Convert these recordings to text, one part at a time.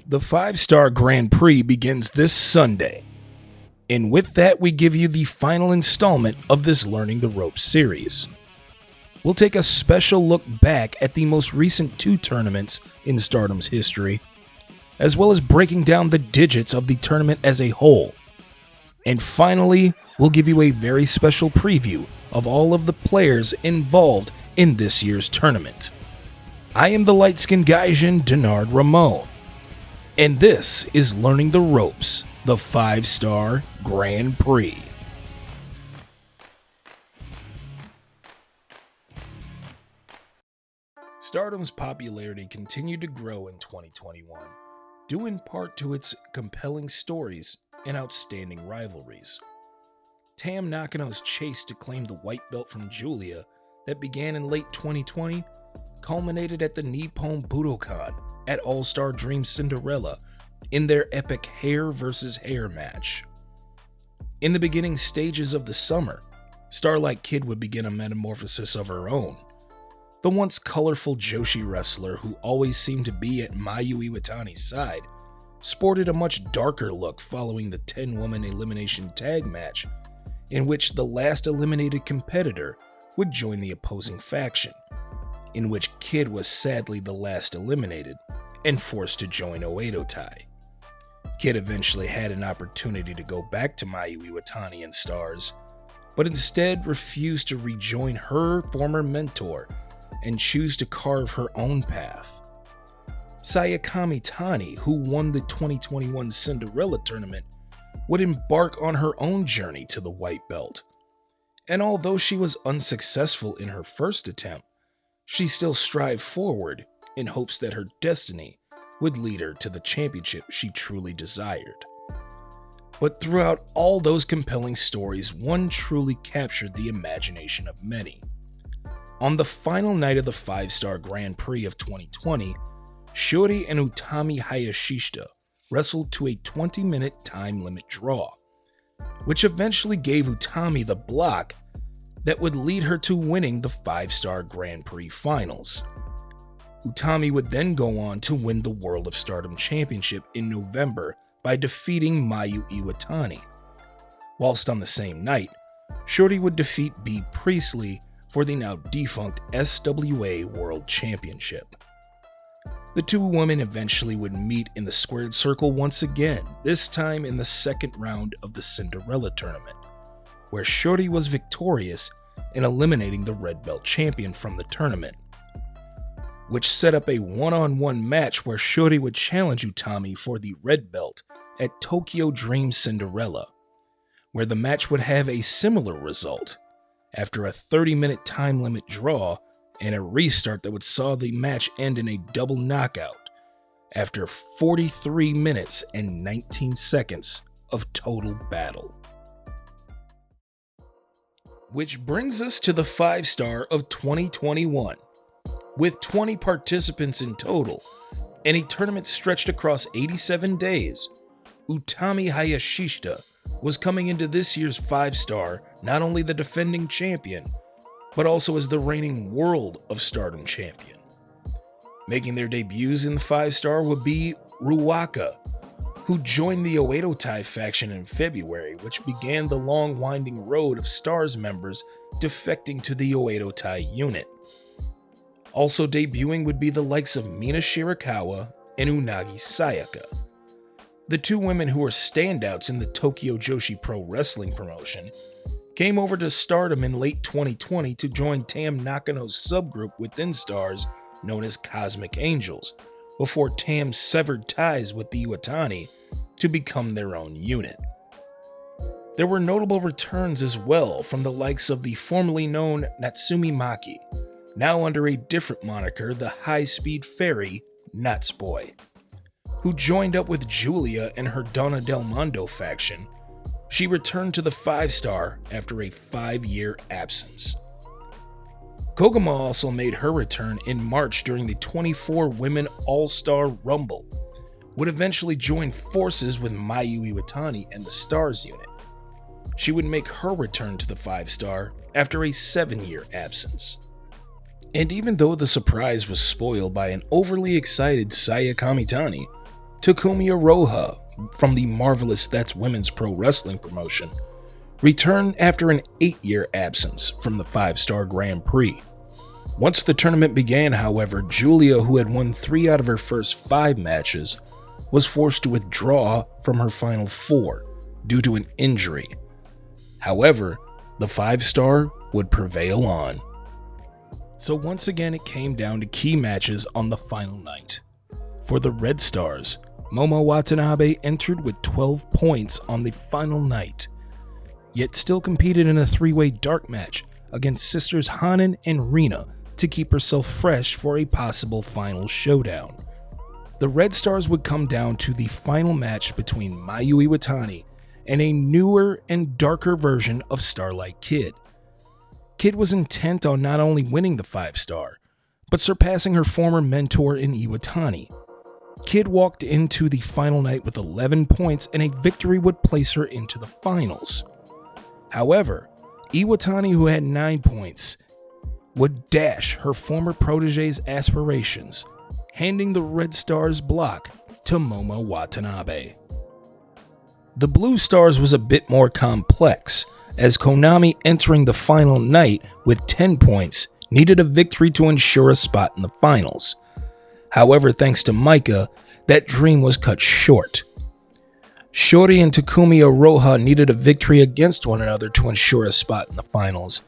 The 5-Star Grand Prix begins this Sunday, and with that we give you the final installment of this Learning the Ropes series. We'll take a special look back at the most recent 2 tournaments in Stardom's history, as well as breaking down the digits of the tournament as a whole. And finally, we'll give you a very special preview of all of the players involved in this year's tournament. I am the Light Skin Gaigin, Denard Ramon, and this is Learning the Ropes, the 5-Star Grand Prix. Stardom's popularity continued to grow in 2021, due in part to its compelling stories and outstanding rivalries. Tam Nakano's chase to claim the white belt from Julia that began in late 2020 culminated at the Nippon Budokan at All-Star Dream Cinderella in their epic hair versus hair match. In the beginning stages of the summer, Starlight Kid would begin a metamorphosis of her own. The once colorful Joshi wrestler who always seemed to be at Mayu Iwatani's side sported a much darker look following the 10-woman elimination tag match in which the last eliminated competitor would join the opposing faction, in which Kid was sadly the last eliminated and forced to join Oedo Tai. Kid eventually had an opportunity to go back to Mayu Iwatani and Stars, but instead refused to rejoin her former mentor and choose to carve her own path. Sayakami Tani, who won the 2021 Cinderella tournament, would embark on her own journey to the white belt. And although she was unsuccessful in her first attempt, she still strived forward in hopes that her destiny would lead her to the championship she truly desired. But throughout all those compelling stories, one truly captured the imagination of many. On the final night of the 5-Star Grand Prix of 2020, Shuri and Utami Hayashishita wrestled to a 20-minute time limit draw, which eventually gave Utami the block that would lead her to winning the 5-Star Grand Prix finals. Utami would then go on to win the World of Stardom Championship in November by defeating Mayu Iwatani. Whilst on the same night, Shuri would defeat Bea Priestley for the now defunct SWA World Championship. The 2 women eventually would meet in the squared circle once again, this time in the second round of the Cinderella tournament, where Shuri was victorious in eliminating the Red Belt champion from the tournament, which set up a one-on-one match where Shuri would challenge Utami for the Red Belt at Tokyo Dream Cinderella, where the match would have a similar result after a 30-minute time limit draw and a restart that would saw the match end in a double knockout after 43 minutes and 19 seconds of total battle. Which brings us to the 5-Star of 2021. With 20 participants in total, and a tournament stretched across 87 days, Utami Hayashishita was coming into this year's 5-Star not only the defending champion, but also as the reigning World of Stardom champion. Making their debuts in the 5-Star would be Ruaka, who joined the Oedo Tai faction in February, which began the long winding road of Stars members defecting to the Oedo Tai unit. Also debuting would be the likes of Mina Shirakawa and Unagi Sayaka. The 2 women who were standouts in the Tokyo Joshi Pro Wrestling promotion came over to Stardom in late 2020 to join Tam Nakano's subgroup within Stars known as Cosmic Angels, before Tam severed ties with the Iwatani to become their own unit. There were notable returns as well from the likes of the formerly known Natsumi Maki, now under a different moniker, the high-speed fairy Natsboy, who joined up with Julia and her Donna Del Mondo faction. She returned to the 5-Star after a 5-year absence. Koguma also made her return in March during the 24 Women All-Star Rumble, would eventually join forces with Mayu Iwatani and the Stars unit. she would make her return to the 5-star after a 7-year absence. And even though the surprise was spoiled by an overly excited Saya Kamitani, Takumi Iroha from the marvelous That's Women's Pro Wrestling promotion returned after an 8-year absence from the 5-Star Grand Prix. Once the tournament began, however, Giulia, who had won 3 out of her first 5 matches, was forced to withdraw from her final 4 due to an injury. However, the 5-star would prevail on. So once again, it came down to key matches on the final night. For the Red Stars, Momo Watanabe entered with 12 points on the final night, yet still competed in a 3-way dark match against sisters Hanan and Rina to keep herself fresh for a possible final showdown. The Red Stars would come down to the final match between Mayu Iwatani and a newer and darker version of Starlight Kid. Kid was intent on not only winning the 5-star, but surpassing her former mentor in Iwatani. Kid walked into the final night with 11 points, and a victory would place her into the finals. However, Iwatani, who had 9 points, would dash her former protege's aspirations, handing the Red Stars block to Momo Watanabe. The Blue Stars was a bit more complex, as Konami, entering the final night with 10 points, needed a victory to ensure a spot in the finals. However, thanks to Maika, that dream was cut short. Shori and Takumi Iroha needed a victory against one another to ensure a spot in the finals.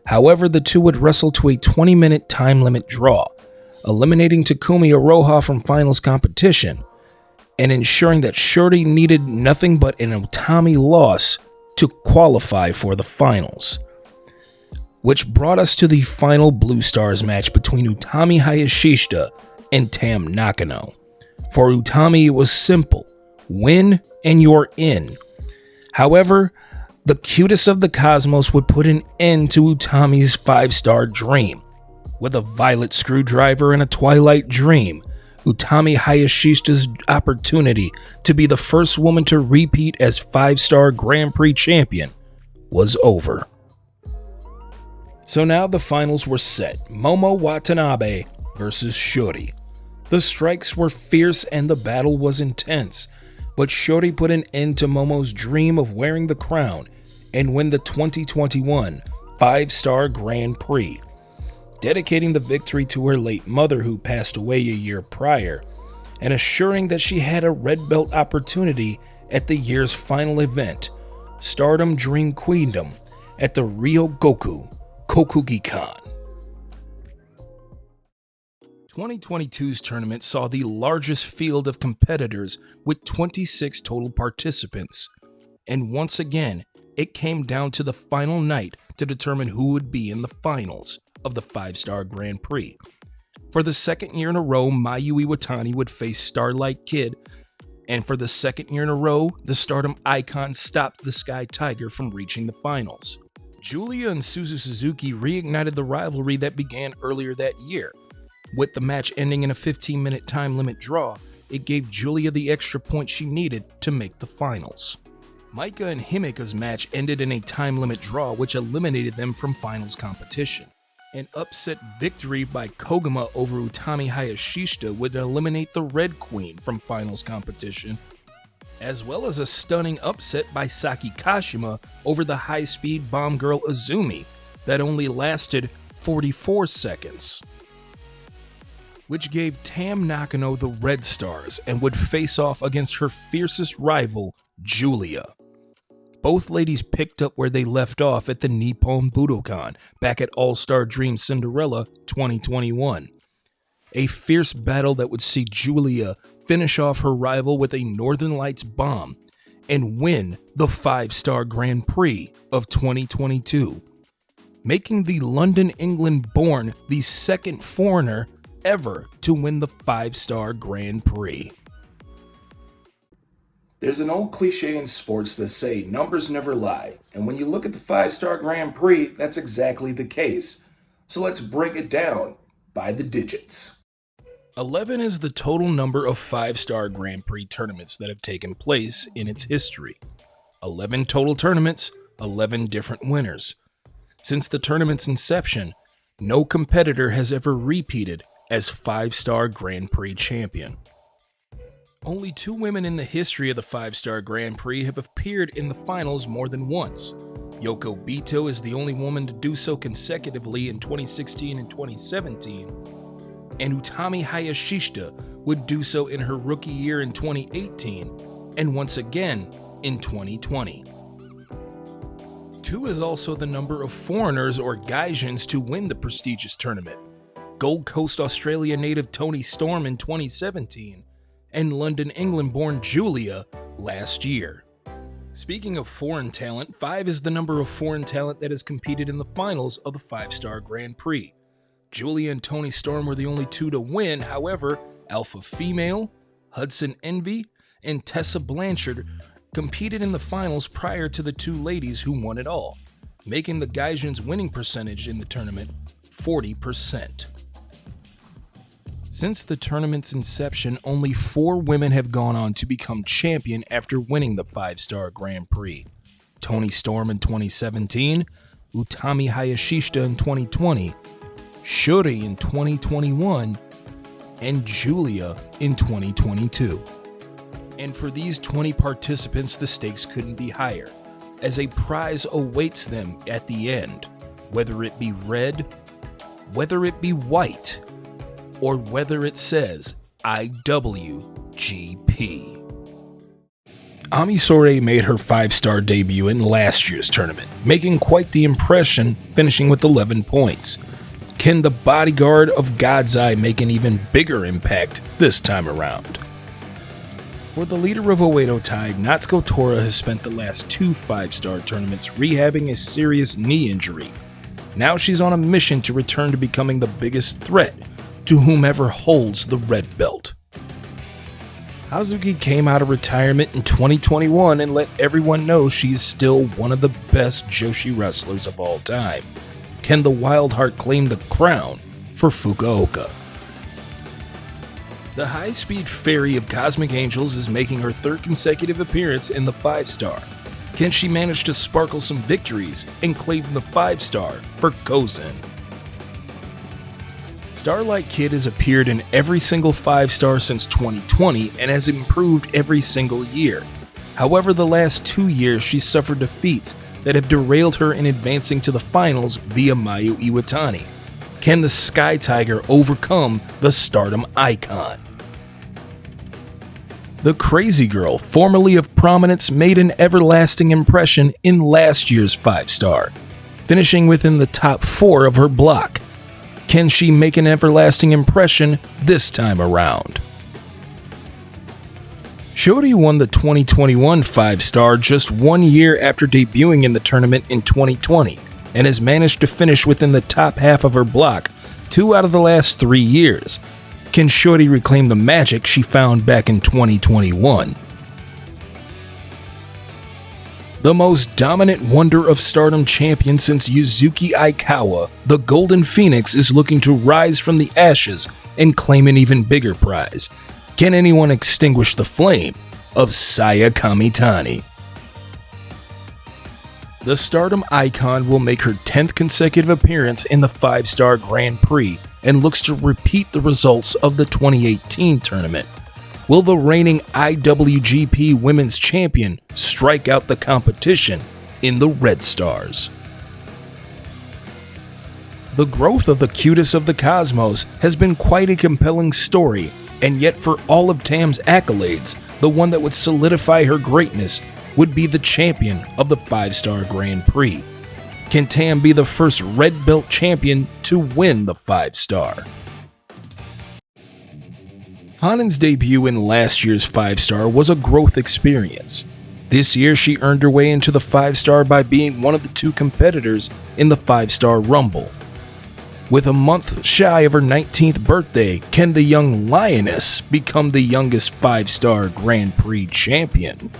However, the two would wrestle to a 20-minute time limit draw, eliminating Takumi Iroha from finals competition, and ensuring that Shori needed nothing but an Utami loss to qualify for the finals. Which brought us to the final Blue Stars match between Utami Hayashishita and Tam Nakano. For Utami, it was simple: win and you're in. However, the cutest of the Cosmos would put an end to Utami's 5-star dream. With a violet screwdriver and a twilight dream, Utami Hayashishita's opportunity to be the first woman to repeat as 5-star Grand Prix champion was over. So now the finals were set: Momo Watanabe versus Shori. The strikes were fierce and the battle was intense, but Shori put an end to Momo's dream of wearing the crown and win the 2021 5-Star Grand Prix, dedicating the victory to her late mother, who passed away a year prior, and assuring that she had a red belt opportunity at the year's final event, Stardom Dream Queendom, at the Ryogoku Kokugikan. 2022's tournament saw the largest field of competitors with 26 total participants, and once again, it came down to the final night to determine who would be in the finals of the 5-Star Grand Prix. For the second year in a row, Mayu Iwatani would face Starlight Kid, and for the second year in a row, the Stardom icon stopped the Sky Tiger from reaching the finals. Giulia and Suzu Suzuki reignited the rivalry that began earlier that year. With the match ending in a 15-minute time limit draw, it gave Giulia the extra point she needed to make the finals. Maika and Himeka's match ended in a time limit draw, which eliminated them from finals competition. An upset victory by Koguma over Utami Hayashishita would eliminate the Red Queen from finals competition, as well as a stunning upset by Saki Kashima over the high-speed bomb girl Azumi that only lasted 44 seconds. Which gave Tam Nakano the Red Stars and would face off against her fiercest rival, Giulia. Both ladies picked up where they left off at the Nippon Budokan back at All-Star Dream Cinderella 2021. A fierce battle that would see Giulia finish off her rival with a Northern Lights bomb and win the 5-Star Grand Prix of 2022, making the London, England born the second foreigner ever to win the 5-Star Grand Prix. There's an old cliche in sports that say numbers never lie, and when you look at the 5-Star Grand Prix, that's exactly the case. So let's break it down by the digits. 11 is the total number of 5-Star Grand Prix tournaments that have taken place in its history. 11 total tournaments, 11 different winners. Since the tournament's inception, no competitor has ever repeated as 5-star Grand Prix champion. Only 2 women in the history of the 5-star Grand Prix have appeared in the finals more than once. Yoko Bito is the only woman to do so consecutively in 2016 and 2017, and Utami Hayashishita would do so in her rookie year in 2018, and once again in 2020. 2 is also the number of foreigners or Gaijins to win the prestigious tournament. Gold Coast, Australia native Toni Storm in 2017, and London, England-born Julia last year. Speaking of foreign talent, 5 is the number of foreign talent that has competed in the finals of the 5-star Grand Prix. Julia and Toni Storm were the only 2 to win, however, Alpha Female, Hudson Envy, and Tessa Blanchard competed in the finals prior to the 2 ladies who won it all, making the Gaijin's winning percentage in the tournament 40%. Since the tournament's inception, only 4 women have gone on to become champion after winning the 5-star Grand Prix. Toni Storm in 2017, Utami Hayashishita in 2020, Shuri in 2021, and Julia in 2022. And for these 20 participants, the stakes couldn't be higher, as a prize awaits them at the end, whether it be red, whether it be white, or whether it says IWGP. Ami Sourei made her 5-star debut in last year's tournament, making quite the impression, finishing with 11 points. Can the bodyguard of God's Eye make an even bigger impact this time around? For the leader of Oedo Tide, Natsuko Tora has spent the last 2 5-star tournaments rehabbing a serious knee injury. Now she's on a mission to return to becoming the biggest threat to whomever holds the red belt. Hazuki came out of retirement in 2021 and let everyone know she's still one of the best Joshi wrestlers of all time. Can the Wild Heart claim the crown for Fukuoka? The high-speed fairy of Cosmic Angels is making her 3rd consecutive appearance in the 5-star. Can she manage to sparkle some victories and claim the 5-star for Kozen? Starlight Kid has appeared in every single 5-star since 2020 and has improved every single year. However, the last 2 years she's suffered defeats that have derailed her in advancing to the finals via Mayu Iwatani. Can the Sky Tiger overcome the Stardom icon? The Crazy Girl, formerly of prominence, made an everlasting impression in last year's 5-star, finishing within the top 4 of her block. Can she make an everlasting impression this time around? Shuri won the 2021 5-star just 1 year after debuting in the tournament in 2020 and has managed to finish within the top half of her block 2 out of the last 3 years. Can Shuri reclaim the magic she found back in 2021? The most dominant wonder of Stardom champion since Yuzuki Aikawa, the Golden Phoenix is looking to rise from the ashes and claim an even bigger prize. Can anyone extinguish the flame of Saya Kamitani? The Stardom icon will make her 10th consecutive appearance in the 5-star Grand Prix and looks to repeat the results of the 2018 tournament. Will the reigning IWGP Women's Champion strike out the competition in the Red Stars? The growth of the cutest of the cosmos has been quite a compelling story, and yet for all of Tam's accolades, the one that would solidify her greatness would be the champion of the 5-star Grand Prix. Can Tam be the first red belt champion to win the 5-star? Hanen's debut in last year's 5-star was a growth experience. This year she earned her way into the 5-star by being one of the 2 competitors in the 5-star Rumble. With a month shy of her 19th birthday, can the young Lioness become the youngest 5-star Grand Prix champion?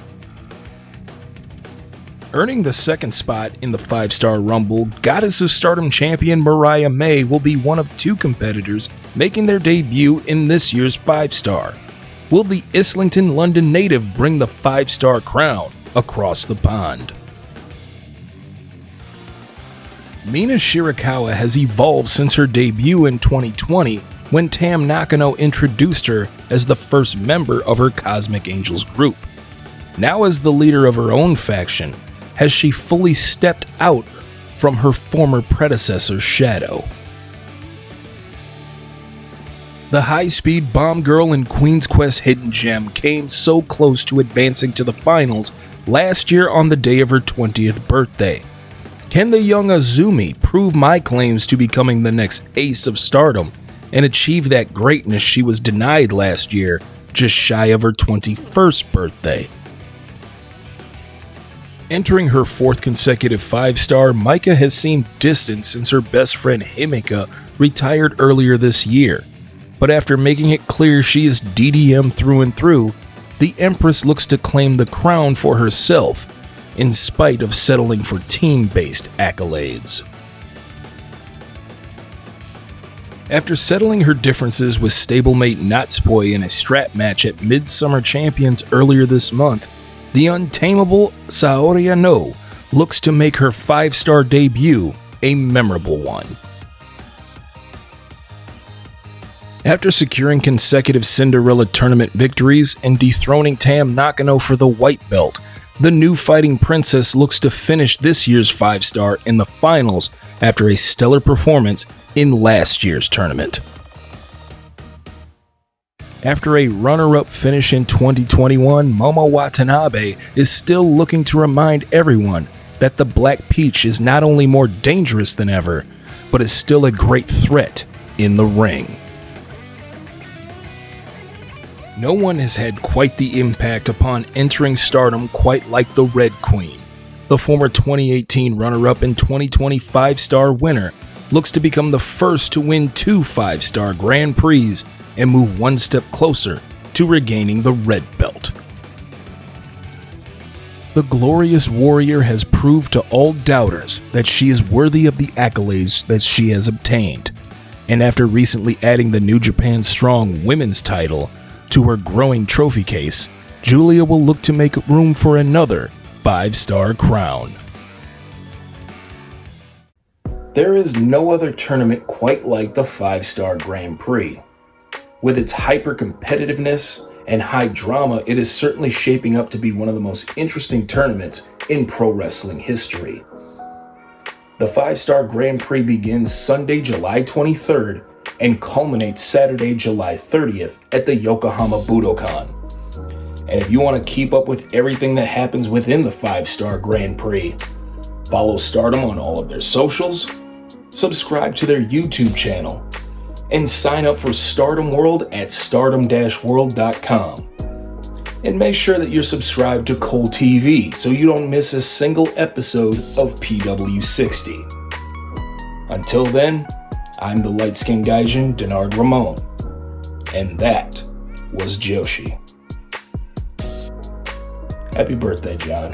Earning the 2nd spot in the 5-star Rumble, Goddess of Stardom champion Mariah May will be one of 2 competitors making their debut in this year's 5-star. Will the Islington, London native bring the 5-star crown across the pond? Mina Shirakawa has evolved since her debut in 2020 when Tam Nakano introduced her as the first member of her Cosmic Angels group. Now as the leader of her own faction, has she fully stepped out from her former predecessor's shadow. The high-speed bomb girl in Queen's Quest Hidden Gem came so close to advancing to the finals last year on the day of her 20th birthday. Can the young Azumi prove my claims to becoming the next ace of Stardom and achieve that greatness she was denied last year, just shy of her 21st birthday? Entering her 4th consecutive 5-star, Maika has seemed distant since her best friend Himeka retired earlier this year. But after making it clear she is DDM through and through, the Empress looks to claim the crown for herself, in spite of settling for team-based accolades. After settling her differences with stablemate Natsupoi in a strap match at Midsummer Champions earlier this month, the untamable Saori Anou looks to make her 5-star debut a memorable one. After securing consecutive Cinderella tournament victories and dethroning Tam Nakano for the white belt, the new fighting princess looks to finish this year's 5-star in the finals after a stellar performance in last year's tournament. After a runner-up finish in 2021, Momo Watanabe is still looking to remind everyone that the Black Peach is not only more dangerous than ever, but is still a great threat in the ring. No one has had quite the impact upon entering Stardom quite like the Red Queen. The former 2018 runner-up and 2020 5-star winner looks to become the first to win 2 5-star Grand Prix and move one step closer to regaining the red belt. The glorious warrior has proved to all doubters that she is worthy of the accolades that she has obtained, and after recently adding the New Japan Strong Women's title to her growing trophy case, Julia will look to make room for another 5-star crown. There is no other tournament quite like the 5-star Grand Prix. With its hyper-competitiveness and high drama, it is certainly shaping up to be one of the most interesting tournaments in pro wrestling history. The 5-star Grand Prix begins Sunday, July 23rd and culminates Saturday, July 30th at the Yokohama Budokan. And if you want to keep up with everything that happens within the 5-star Grand Prix, follow Stardom on all of their socials, subscribe to their YouTube channel, and sign up for Stardom World at stardom-world.com. And make sure that you're subscribed to Cole TV so you don't miss a single episode of PW60. Until then, I'm the Light Skin Gaigin, Denard Ramon, and that was Joshi. Happy birthday, John.